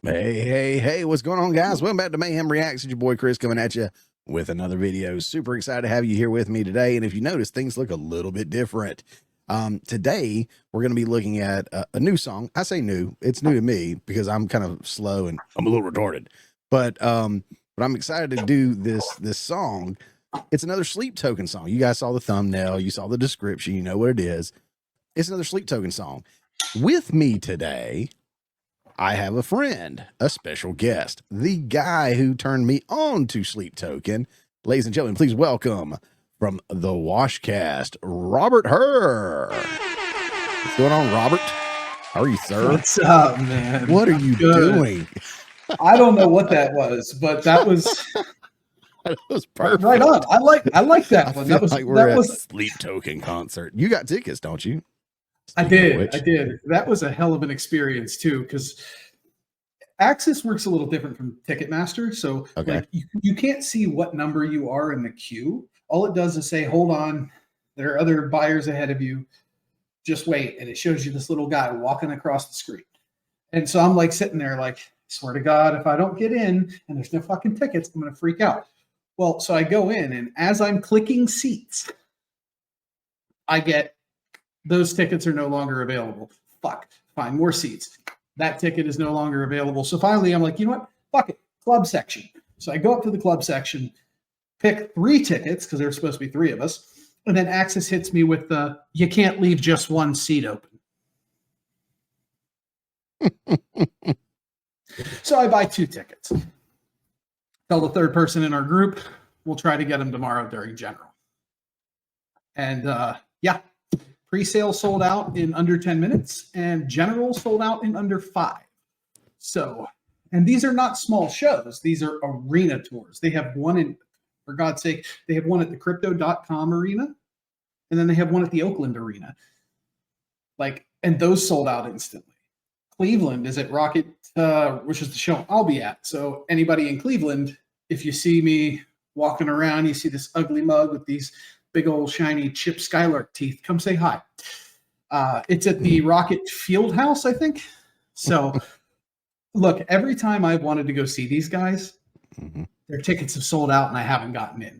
Hey, what's going on, guys? Welcome back to Mayhem Reacts. It's your boy Chris coming at you with another video. Super excited to have you here with me today. And if you notice, things look a little bit different. Today, we're going to be looking at a new song. I say new. It's new to me because I'm kind of slow and I'm a little retarded. But I'm excited to do this song. It's another Sleep Token song. You guys saw the thumbnail. You saw the description. You know what it is. It's another Sleep Token song. With me today, I have a friend, a special guest, the guy who turned me on to Sleep Token. Ladies and gentlemen, please welcome from the Washcast, Robert Herr. What's going on, Robert? How are you, sir? What's up, man? What are you doing? I don't know what that was, but that was That was perfect. right on. I like that one. That was like we're at a Sleep Token concert. You got tickets, don't you? I did. That was a hell of an experience too, because Access works a little different from Ticketmaster. So like you can't see what number you are in the queue. All it does is say, hold on, there are other buyers ahead of you. Just wait. And it shows you this little guy walking across the screen. And so I'm like sitting there like, swear to God, if I don't get in and there's no fucking tickets, I'm going to freak out. Well, so I go in, and as I'm clicking seats, I get those tickets are no longer available. Fuck, find more seats. That ticket is no longer available. So finally, I'm like, you know what? Fuck it, club section. So I go up to the club section, pick 3 tickets because there's supposed to be 3 of us, and then Access hits me with the, you can't leave just one seat open. So I buy 2 tickets. Tell the third person in our group, we'll try to get them tomorrow during general. And yeah, pre-sale sold out in under 10 minutes and general sold out in under 5. So, and these are not small shows. These are arena tours. They have one in, for God's sake, they have one at the crypto.com arena, and then they have one at the Oakland arena. Like, and those sold out instantly. Cleveland is at Rocket, which is the show I'll be at. So anybody in Cleveland, if you see me walking around, you see this ugly mug with these big old shiny Chip Skylark teeth, come say hi. It's at the Rocket Field House, I think. So look, every time I've wanted to go see these guys, their tickets have sold out and I haven't gotten in.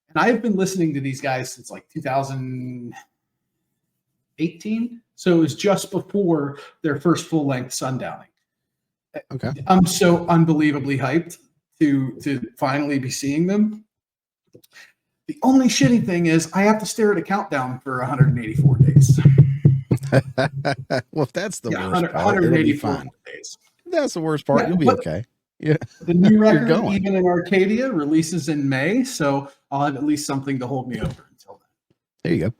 And I've been listening to these guys since like 2018. So it was just before their first full-length Sundowning. Okay. I'm so unbelievably hyped to finally be seeing them. The only shitty thing is I have to stare at a countdown for 184 days. Well, if that's the worst part, 184 days. If that's the worst part, you'll be okay. Yeah. The new record, even in Arcadia, releases in May, so I'll have at least something to hold me over until then. There you go.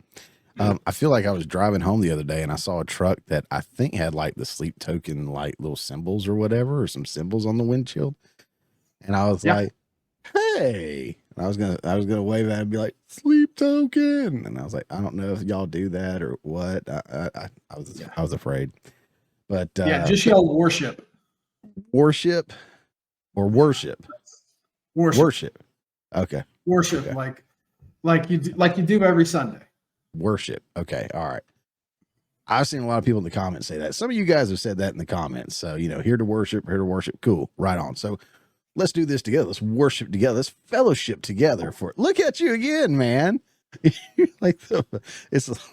I feel like I was driving home the other day and I saw a truck that I think had like the Sleep Token, like little symbols or whatever, or some symbols on the windshield. And I was like, hey, and I was gonna wave at it and be like, Sleep Token. And I was like, I don't know if y'all do that or what. I was afraid. But yeah, just yell worship. Worship or worship? Worship. Okay. Worship, okay. like you do every Sunday. Worship. Okay. All right. I've seen a lot of people in the comments say that. Some of you guys have said that in the comments. So, you know, here to worship. Cool. Right on. So let's do this together. Let's worship together. Let's fellowship together for it. Look at you again, man. It's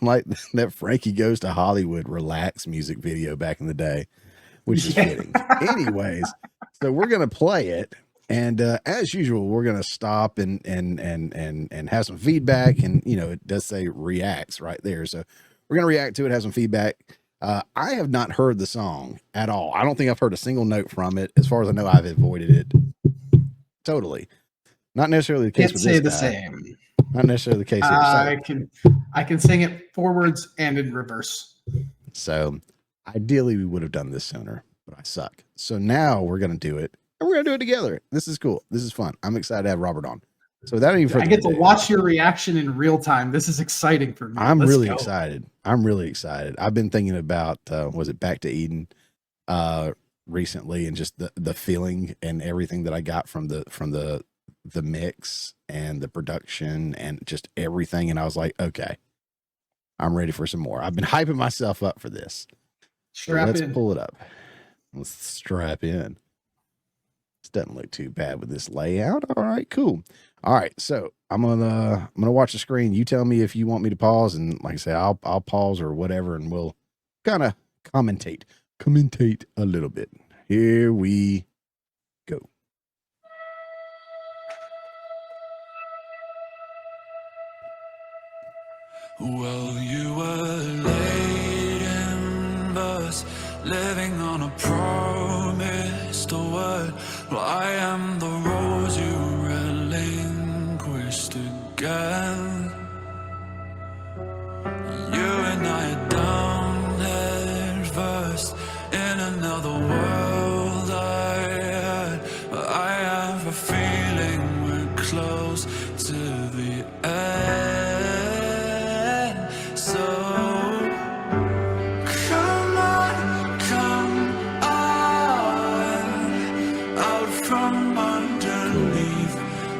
like that Frankie Goes to Hollywood relax music video back in the day, which is fitting. Anyways, so we're going to play it. And as usual, we're going to stop and have some feedback. And, you know, it does say reacts right there. So we're going to react to it, have some feedback. I have not heard the song at all. I don't think I've heard a single note from it. As far as I know, I've avoided it totally. Not necessarily the case with this guy. Same. Not necessarily the case here. I can sing it forwards and in reverse. So ideally, we would have done this sooner, but I suck. So now we're going to do it. And we're going to do it together. This is cool. This is fun. I'm excited to have Robert on. So without any further ado, I get to watch your reaction in real time. This is exciting for me. I'm really excited. I'm really excited. I've been thinking about, was it Back to Eden recently, and just the feeling and everything that I got from the mix and the production and just everything. And I was like, okay, I'm ready for some more. I've been hyping myself up for this. So let's pull it up. Let's strap in. This doesn't look too bad with this layout. All right, cool. All right, so I'm gonna watch the screen. You tell me if you want me to pause, and like I say, I'll pause or whatever, and we'll kind of commentate a little bit. Here we go. Well, you were late in verse, living on a promised word. Well, I am the rose you relinquished again. You and I are down head first in another world I had. But I have a feeling we're close to the end. So come on, out from underneath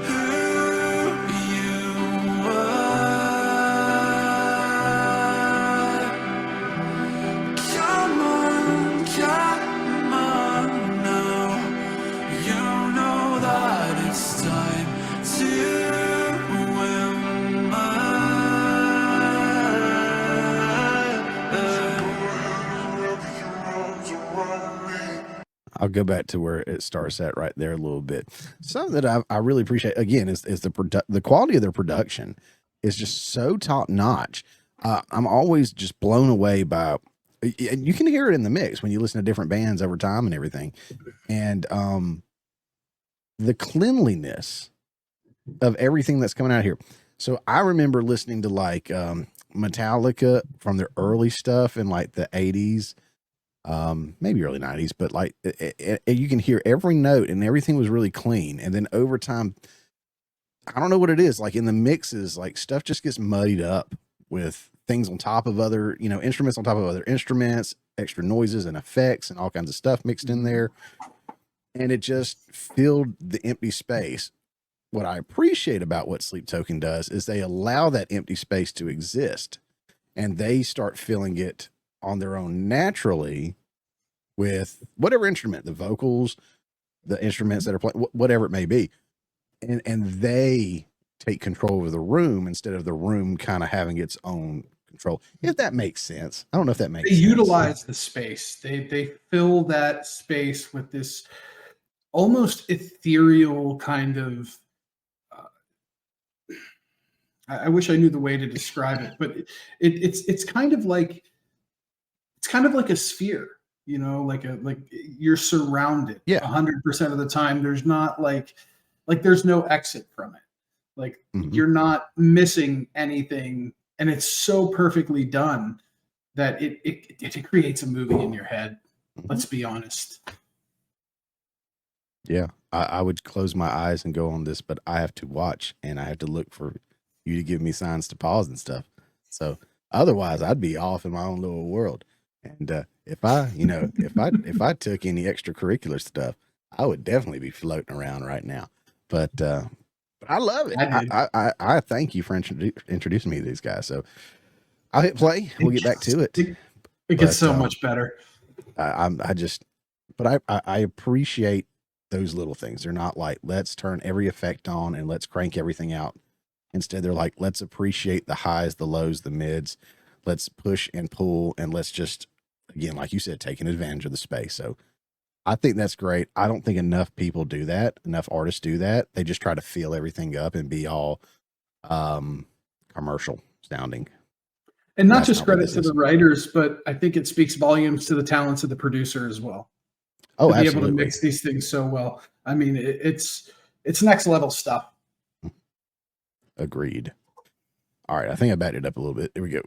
who you were. Come on now. You know that it's time to win my. I'll go back to where it starts at right there a little bit. Something that I really appreciate again is the quality of their production is just so top notch. I'm always just blown away by, and you can hear it in the mix when you listen to different bands over time and everything, and the cleanliness of everything that's coming out here. So I remember listening to like Metallica from their early stuff in like the 80s. Maybe early 90s, but like you can hear every note and everything was really clean. And then over time, I don't know what it is, like in the mixes, like stuff just gets muddied up with things on top of other, instruments on top of other instruments, extra noises and effects and all kinds of stuff mixed in there. And it just filled the empty space. What I appreciate about what Sleep Token does is they allow that empty space to exist and they start filling it on their own naturally with whatever instrument, the vocals, the instruments that are playing, whatever it may be. And they take control of the room instead of the room kind of having its own control. If that makes sense. I don't know if that makes sense. They utilize the space. They fill that space with this almost ethereal kind of, I wish I knew the way to describe it, but it's kind of like, a sphere, like you're surrounded. Yeah. 100% of the time. There's not like there's no exit from it. Like you're not missing anything. And it's so perfectly done that it creates a movie in your head. Let's be honest. Yeah. I would close my eyes and go on this, but I have to watch and I have to look for you to give me signs to pause and stuff. So otherwise I'd be off in my own little world. And if I took any extracurricular stuff, I would definitely be floating around right now. But I love it. I thank you for introducing me to these guys. So I'll hit play. We'll get back to it. It gets so much better. I appreciate those little things. They're not like, let's turn every effect on and let's crank everything out. Instead, they're like, let's appreciate the highs, the lows, the mids. Let's push and pull, and let's just, again, like you said, taking advantage of the space. So I think that's great. I don't think enough people do that. Enough artists do that. They just try to fill everything up and be all commercial sounding. And not just credit to the writers, but I think it speaks volumes to the talents of the producer as well. Oh, to be absolutely. able to mix these things so well. I mean, it's next level stuff. Agreed. All right, I think I backed it up a little bit. Here we go.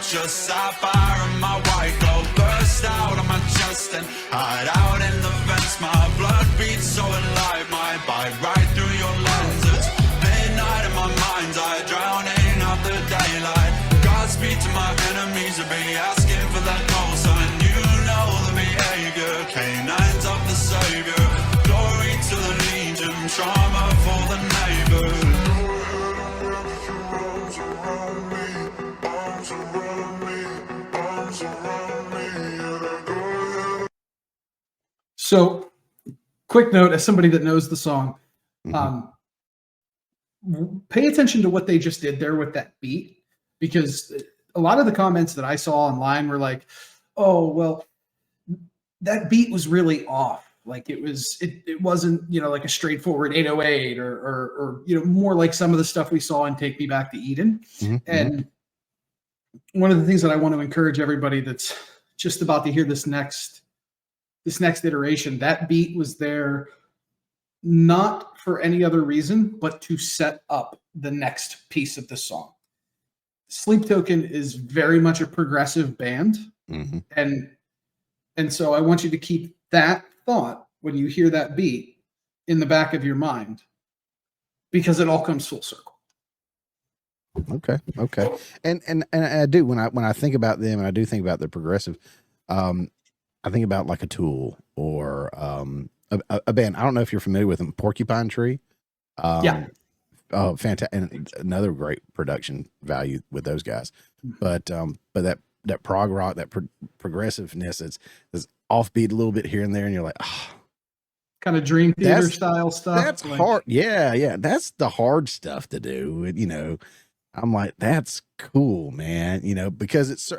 just sapphire and my white gold burst out of my chest and hide out in the vents. My blood beats so alive, my bite right through your lens. It's midnight in my mind's eye, drowning out the daylight. Godspeed to my enemies, I'll be asking for that call sign. You know the behavior, canines of the savior. Glory to the legion, trauma for the neighbors. So, quick note, as somebody that knows the song, pay attention to what they just did there with that beat, because a lot of the comments that I saw online were like, oh, well, that beat was really off. Like it wasn't, you know, like a straightforward 808 or you know, more like some of the stuff we saw in Take Me Back to Eden. And one of the things that I want to encourage everybody that's just about to hear this next iteration, that beat was there not for any other reason, but to set up the next piece of the song. Sleep Token is very much a progressive band. And so I want you to keep that thought when you hear that beat in the back of your mind, because it all comes full circle. Okay. And I do, when I think about them, and I do think about the progressive, I think about like a Tool or a band. I don't know if you're familiar with them, Porcupine Tree. Yeah. Oh, fantastic. And another great production value with those guys. But that prog rock, that progressiveness, it's offbeat a little bit here and there, and you're like, oh, kind of Dream Theater style stuff. That's hard. Yeah. That's the hard stuff to do. You know, I'm like, that's cool, man. You know, because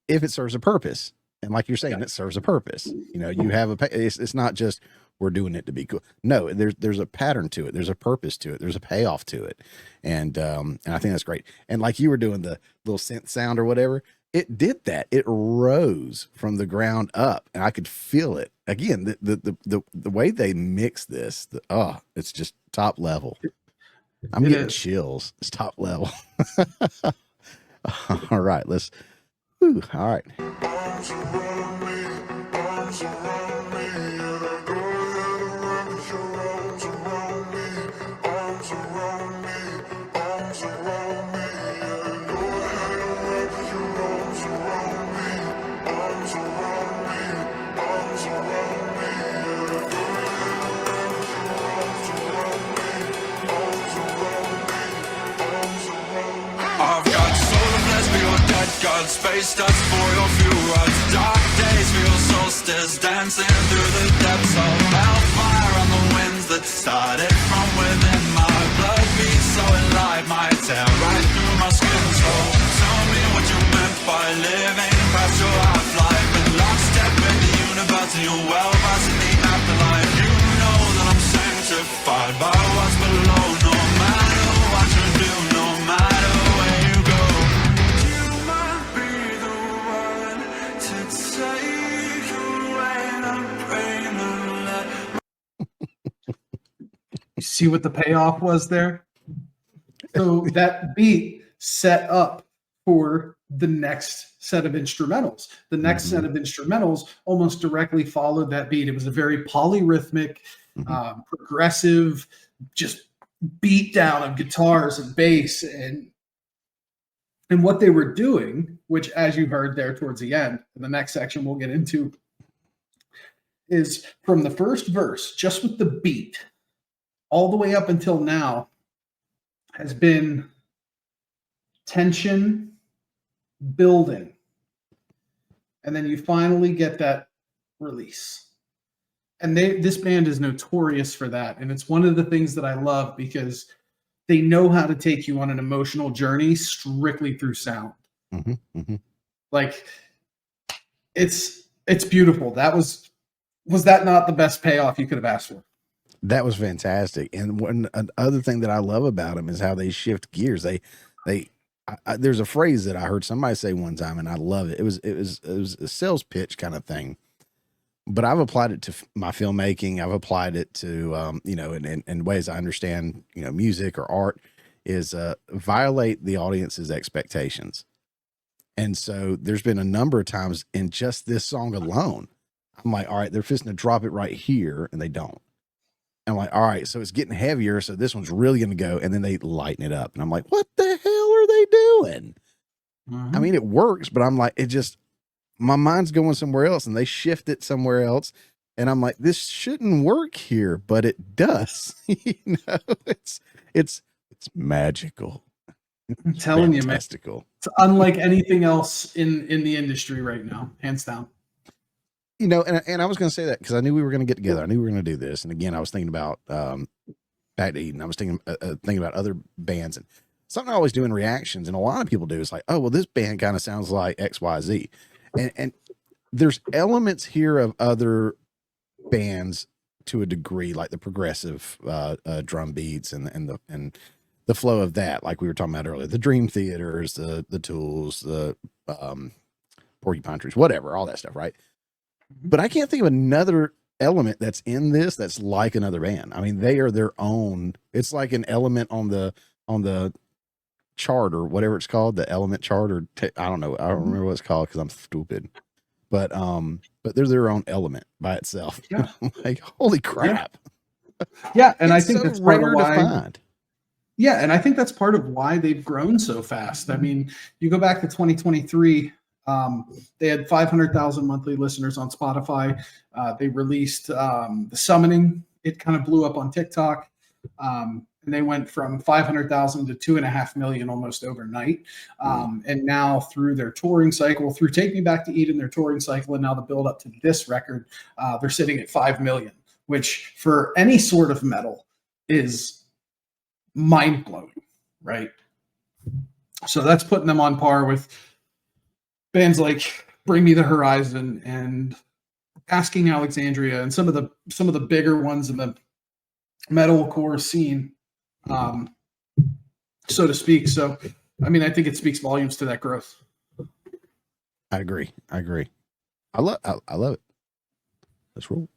if it serves a purpose, and like you're saying, it serves a purpose. You know, you have it's not just we're doing it to be cool. No, there's a pattern to it. There's a purpose to it. There's a payoff to it. And I think that's great. And like you were doing the little synth sound or whatever, it did that. It rose from the ground up, and I could feel it. Again, the way they mix this, it's just top level. I'm getting chills. It's top level. All right, all right. Arms around me, arms around me, yeah, go ahead and wrap your arms around me, arms around me, arms around me, yeah, go ahead and wrap your arms around me, arms around me, arms around me, yeah, go ahead and wrap your arms around me, arms around me. I've got solar blessed for your dead God, space dust for your fuel rods. Dark days for your solstice, dancing through the depths of hellfire on the winds that started from within. My blood beats so alive, might tear right through my skin. So tell me what you meant by living past your half-life, and lockstep in the universe and your well-versed in the afterlife. You know that I'm sanctified by what's below. No matter what you do, no matter where you go, you might be the one to take away the pain and let. You see what the payoff was there? So that beat set up for the next set of instrumentals. The next set of instrumentals almost directly followed that beat. It was a very polyrhythmic, progressive, just beat down of guitars and bass, and what they were doing, which, as you heard there towards the end, in the next section we'll get into, is from the first verse, just with the beat, all the way up until now, has been tension building. And then you finally get that release. And this band is notorious for that. And it's one of the things that I love, because they know how to take you on an emotional journey strictly through sound. Like, it's beautiful. That was that not the best payoff you could have asked for? That was fantastic. And one other thing that I love about them is how they shift gears. There's a phrase that I heard somebody say one time, and I love it. It was a sales pitch kind of thing, but I've applied it to my filmmaking. I've applied it to, in ways I understand, music or art, is violate the audience's expectations. And so there's been a number of times in just this song alone, I'm like, all right, they're fixing to drop it right here, and they don't. And I'm like, all right, so it's getting heavier, so this one's really going to go, and then they lighten it up. And I'm like, what the hell are they doing? I mean, it works, but I'm like, it just, my mind's going somewhere else, and they shift it somewhere else. And I'm like, this shouldn't work here, but it does. You know, it's magical. I'm telling you, man, Fantastical. it's unlike anything else in the industry right now, hands down. You know, and I was going to say that because I knew we were going to get together. I knew we were going to do this. And again, I was thinking about Back to Eden. I was thinking about other bands, and something I always do in reactions, and a lot of people do is like, oh, well, this band kind of sounds like XYZ. And there's elements here of other bands to a degree, like the progressive drum beats and the flow of that, like we were talking about earlier, the Dream Theaters, the Tools, the Porcupine Trees, whatever, all that stuff, right? But I can't think of another element that's in this that's like another band. I mean, they are their own. It's like an element on the chart or whatever it's called, the element chart, or I don't know. I don't remember what it's called because I'm stupid. But they're their own element by itself. Yeah. Like, holy crap. Yeah, and I think so that's part of rare why. to find. Yeah, and I think that's part of why they've grown so fast. I mean, you go back to 2023, they had 500,000 monthly listeners on Spotify. They released The Summoning. It kind of blew up on TikTok. And they went from 500,000 to 2.5 million almost overnight. And now through their touring cycle, through Take Me Back to Eden, their touring cycle, and now the build up to this record, they're sitting at 5 million, which for any sort of metal is mind blowing, right? So that's putting them on par with bands like Bring Me the Horizon and Asking Alexandria and some of the bigger ones in the metalcore scene, so to speak. So, I mean, I think it speaks volumes to that growth. I agree. I love it. Let's roll.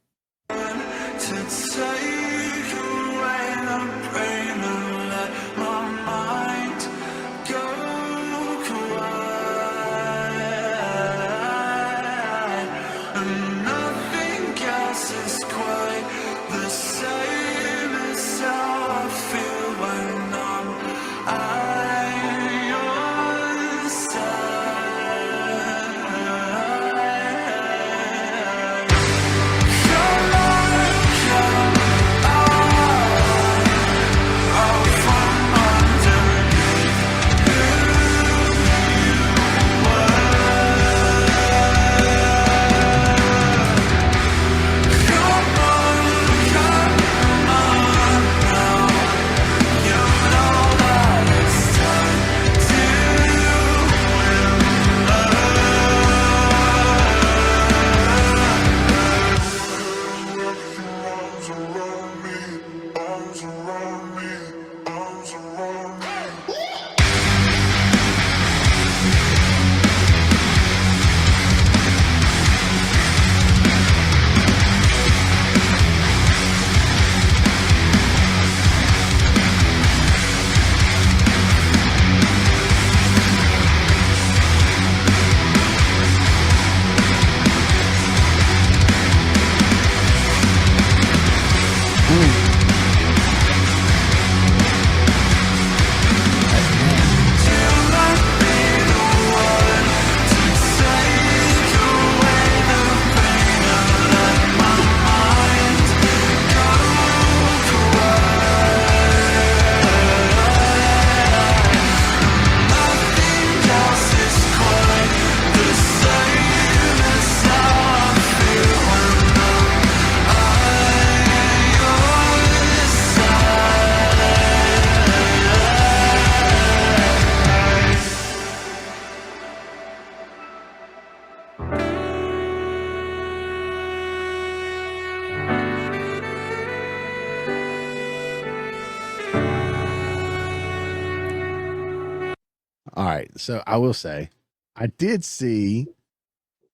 All right. So I will say, I did see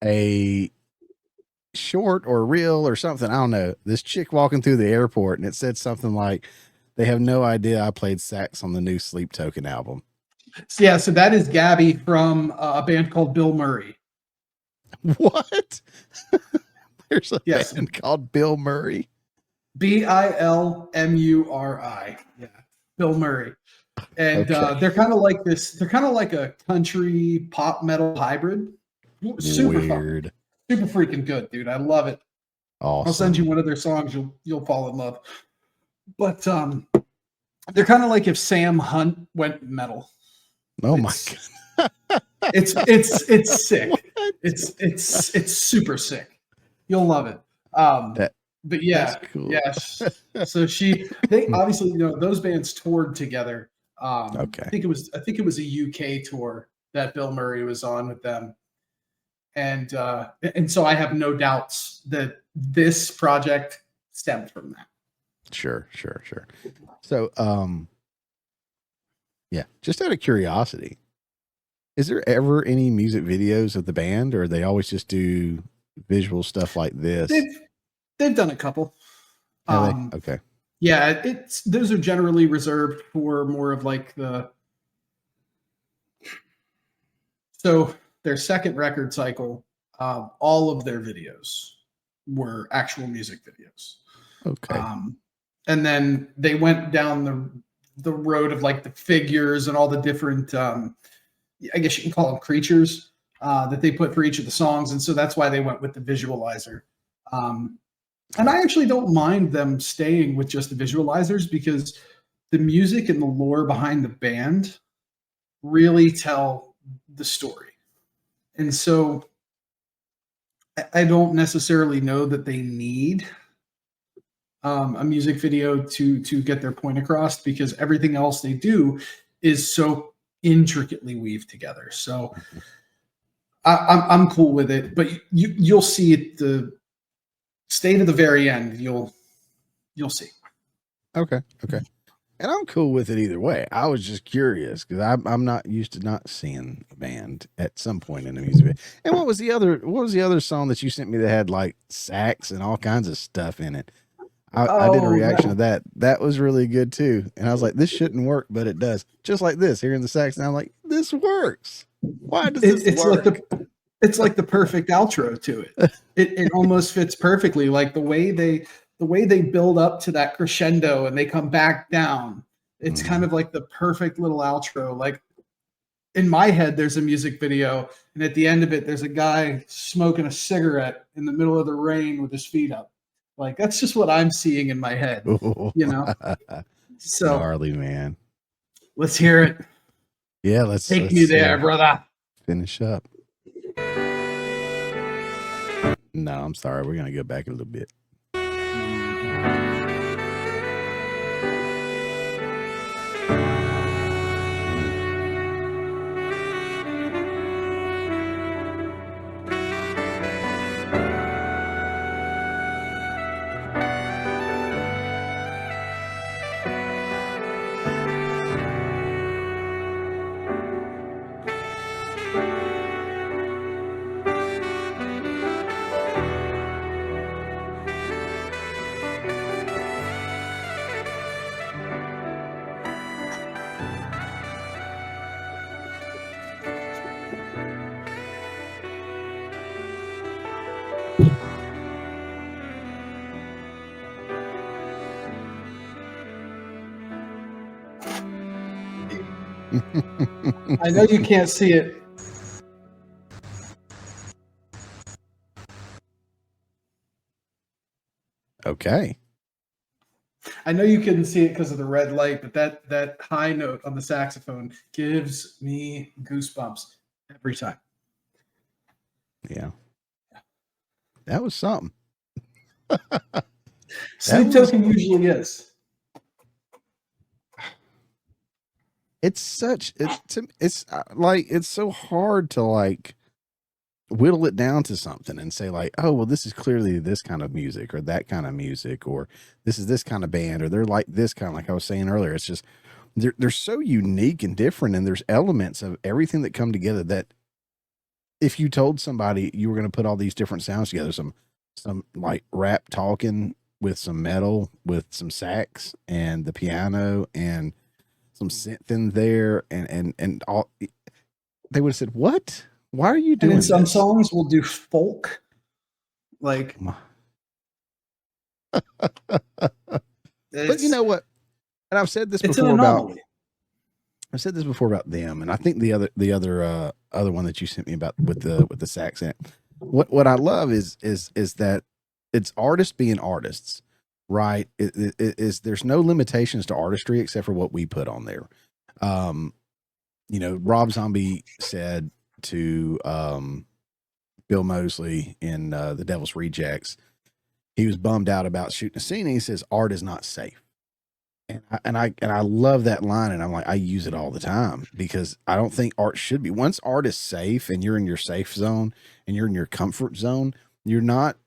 a short or reel or something. I don't know. This chick walking through the airport, and it said something like, they have no idea I played sax on the new Sleep Token album. Yeah, so that is Gabby from a band called Bill Murray. What? There's a Yes. band called Bill Murray. Bilmuri. Yeah, Bill Murray. And Okay. they're kind of like this. They're kind of like a country pop metal hybrid. Super fun. Weird. Super freaking good, dude. I love it. Awesome. I'll send you one of their songs. You'll fall in love. But they're kind of like if Sam Hunt went metal. Oh my god. It's sick. What? It's super sick. You'll love it. But yeah, That's cool. yes. So they obviously, those bands toured together. Okay. I think it was a UK tour that Bill Murray was on with them. And so I have no doubts that this project stemmed from that. Sure. So, yeah, just out of curiosity, is there ever any music videos of the band, or they always just do visual stuff like this? They've done a couple. Okay. Yeah, those are generally reserved for more of like so their second record cycle, all of their videos were actual music videos. Okay. And then they went down the road of like the figures and all the different, I guess you can call them creatures that they put for each of the songs. And so that's why they went with the visualizer. And I actually don't mind them staying with just the visualizers, because the music and the lore behind the band really tell the story. And so I don't necessarily know that they need a music video to get their point across, because everything else they do is so intricately weaved together. So I'm cool with it, but you'll see it, the stay to the very end. You'll see. Okay. And I'm cool with it either way. I was just curious because I'm not used to not seeing a band at some point in the music video. And what was the other song that you sent me that had like sax and all kinds of stuff in it? I did a reaction to that. That was really good too. And I was like, this shouldn't work, but it does. Just like this, hearing the sax, and I'm like, this works. Why does this work? It's like the perfect outro to it. It almost fits perfectly. Like the way they build up to that crescendo and they come back down. It's kind of like the perfect little outro. Like in my head, there's a music video, and at the end of it, there's a guy smoking a cigarette in the middle of the rain with his feet up. Like that's just what I'm seeing in my head, So gnarly, man. Let's hear it. Yeah, let's take me there, brother. Finish up. No, I'm sorry. We're gonna go back a little bit. I know you can't see it. Okay. I know you couldn't see it because of the red light, but that high note on the saxophone gives me goosebumps every time. Yeah. That was something. Sleep Token usually is. It's so hard to like whittle it down to something and say like, oh, well, this is clearly this kind of music or that kind of music, or this is this kind of band, or they're like this kind of, like I was saying earlier. It's just, they're so unique and different. And there's elements of everything that come together that if you told somebody you were going to put all these different sounds together, some like rap talking with some metal, with some sax and the piano and synth in there, and all. They would have said, "What? Why are you And doing in some this?" songs, we'll do folk. Like, But you know what? And I've said this it's an before about anomaly. I've said this before about them, and I think the other one that you sent me about with the sax in it. What I love is that it's artists being artists, right? Is there's no limitations to artistry except for what we put on there. Rob Zombie said to Bill Moseley in The Devil's Rejects, he was bummed out about shooting a scene, and he says art is not safe. And I love that line, and I'm like, I use it all the time because I don't think art should be. Once art is safe and you're in your safe zone and you're in your comfort zone, you're not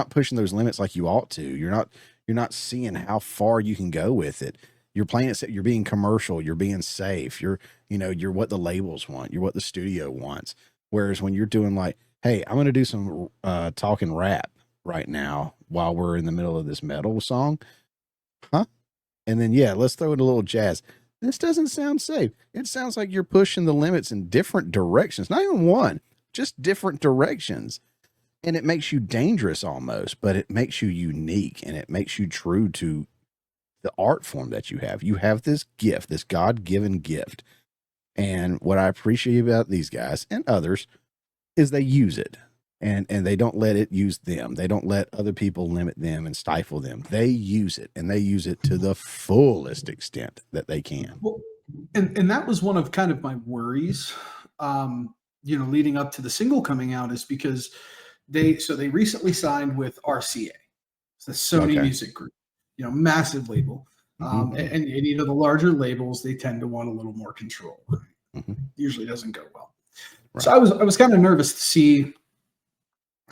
pushing those limits like you ought to. You're not seeing how far you can go with it. You're playing it. You're being commercial. You're being safe. You're what the labels want. You're what the studio wants. Whereas when you're doing like, hey, I'm going to do some talking rap right now while we're in the middle of this metal song, huh? And then, yeah, let's throw in a little jazz. This doesn't sound safe. It sounds like you're pushing the limits in different directions. Not even one, just different directions. And it makes you dangerous almost, but it makes you unique, and it makes you true to the art form that you have. You have this gift, this God-given gift. And what I appreciate about these guys and others is they use it. And they don't let it use them. They don't let other people limit them and stifle them. They use it, and they use it to the fullest extent that they can. Well, and that was one of kind of my worries, leading up to the single coming out, is because they recently signed with RCA, the Sony Music Group, massive label. And the larger labels, they tend to want a little more control. Usually doesn't go well. Right. So I was kind of nervous to see,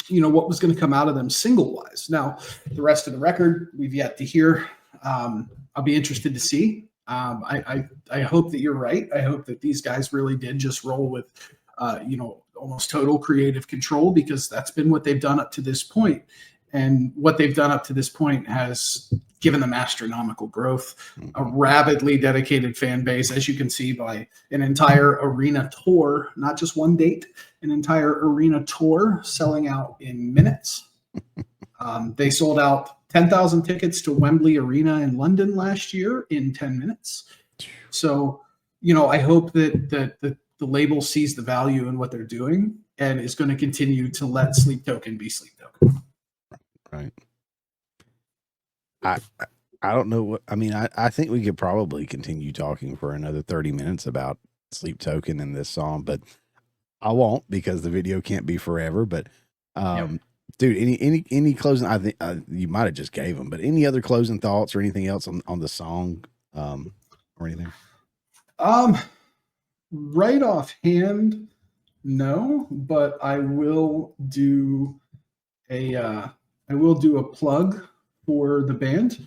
what was going to come out of them single wise. Now, the rest of the record, we've yet to hear. I'll be interested to see. I hope that you're right. I hope that these guys really did just roll with, almost total creative control, because that's been what they've done up to this point. And what they've done up to this point has given them astronomical growth, a rabidly dedicated fan base, as you can see by an entire arena tour, not just one date, an entire arena tour selling out in minutes. They sold out 10,000 tickets to Wembley Arena in London last year in 10 minutes. So, I hope that the label sees the value in what they're doing and is going to continue to let Sleep Token be Sleep Token. Right. I don't know what, I mean, I think we could probably continue talking for another 30 minutes about Sleep Token and this song, but I won't, because the video can't be forever. But dude, any closing, I think you might have just gave them, but any other closing thoughts or anything else on the song or anything? Right offhand, no, but I will do a plug for the band.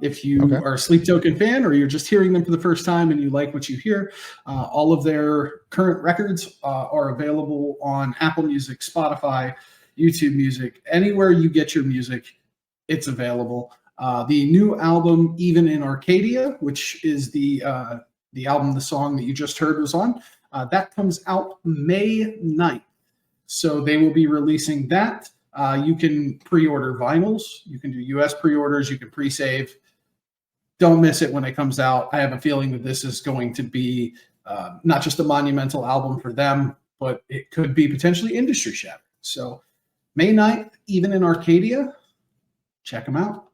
If you are a Sleep Token fan, or you're just hearing them for the first time and you like what you hear, all of their current records are available on Apple Music, Spotify, YouTube Music, anywhere you get your music, it's available. The new album, Even in Arcadia, which is the album, the song that you just heard was on, that comes out May 9th. So they will be releasing that. You can pre-order vinyls. You can do US pre-orders. You can pre-save. Don't miss it when it comes out. I have a feeling that this is going to be not just a monumental album for them, but it could be potentially industry shattering. So May 9th, Even in Arcadia, check them out.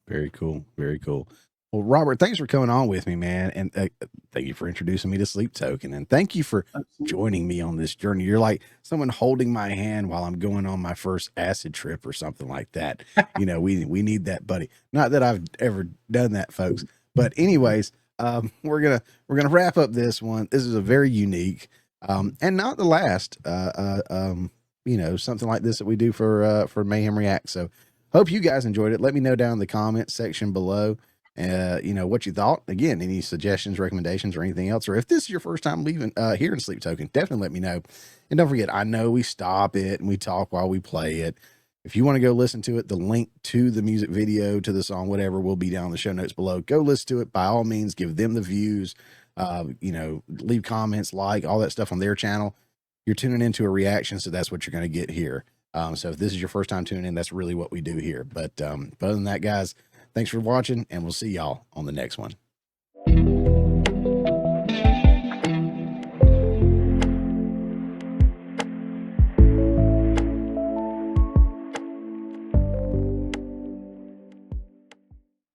Very cool. Very cool. Well, Robert, thanks for coming on with me, man. And thank you for introducing me to Sleep Token. And thank you for joining me on this journey. You're like someone holding my hand while I'm going on my first acid trip or something like that. We need that, buddy. Not that I've ever done that, folks. But anyways, we're gonna wrap up this one. This is a very unique and not the last something like this that we do for Mayhem React. So hope you guys enjoyed it. Let me know down in the comments section below what you thought. Again, any suggestions, recommendations, or anything else, or if this is your first time hearing Sleep Token, definitely let me know. And don't forget, I know we stop it and we talk while we play it, If you want to go listen to it, the link to the music video, to the song, whatever, will be down in the show notes below. Go listen to it. By all means, give them the views, you know, leave comments, like all that stuff on their channel. You're tuning into a reaction, so that's what you're going to get here. So if this is your first time tuning in, that's really what we do here. But other than that, guys, thanks for watching, and we'll see y'all on the next one.